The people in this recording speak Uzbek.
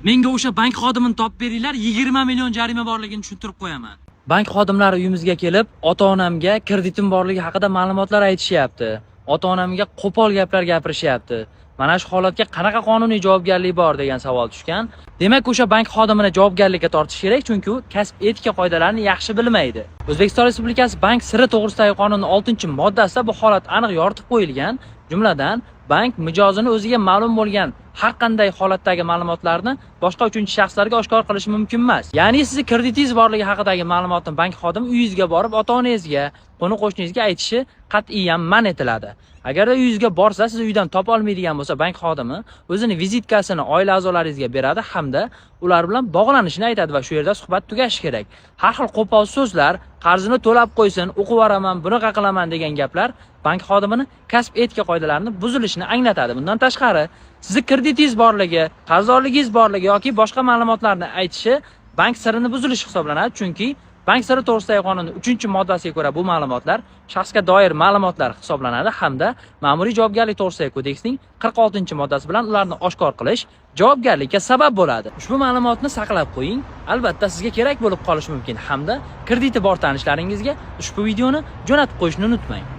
Menga o'sha bank xodimini topib beringlar, 20 million jarima borligini tushuntirib qo'yaman. Bank xodimlari uyimizga kelib, ota-onamga kreditim borligi haqida ma'lumotlar aytishyapti. Ota-onamga qo'pol gaplar gapirishyapti. Mana shu holatga qanaqa qonuniy javobgarlik bor degan savol tushgan. Demak, o'sha bank xodimini javobgarlikka tortish kerak, chunki u kasb etika qoidalarini yaxshi bilmaydi. O'zbekiston Respublikasi bank siri to'g'risidagi qonunning 6-moddasida bu holat aniq yoritib qo'yilgan. Jumladan, bank mijozini o'ziga ma'lum bo'lgan har qanday holatdagi ma'lumotlarni boshqa uchinchi shaxslarga oshkor qilishi mumkin emas. Ya'ni siz kreditingiz borligi haqidagi ma'lumotni bank xodimi uyingizga borib, ota-onangizga, qo'ni-qo'shningizga aytishi qat'iyan man etiladi. Agarda uyingizga borsa, siz uydan topa olmaydigan bo'lsa, bank xodimi o'zini vizitkasini oila a'zolaringizga beradi hamda ular bilan bog'lanishini aytadi va shu yerda suhbat tugashi kerak. Har xil qo'pol so'zlar, qarzini to'lab qo'ysin, o'qib olaman, bunaqa qilaman degan gaplar bank xodimini kasb etika qoidalarini buzilishini anglatadi. Bundan tashqari, sizni kreditingiz borligi, qarzdorligingiz borligi yoki boshqa ma'lumotlarni aytishi bank sirini buzilishi hisoblanadi, chunki bank siri to'g'risidagi qonunning 3-moddasiga ko'ra bu ma'lumotlar shaxsga doir ma'lumotlar hisoblanadi hamda ma'muriy javobgarlik to'g'risidagi kodeksning 46-moddasi bilan ularni oshkor qilish javobgarlikka sabab bo'ladi. Ushbu ma'lumotni saqlab qo'ying. Albatta sizga kerak bo'lib qolishi mumkin hamda krediti bor tanishlaringizga ushbu videoni jo'natib qo'yishni unutmang.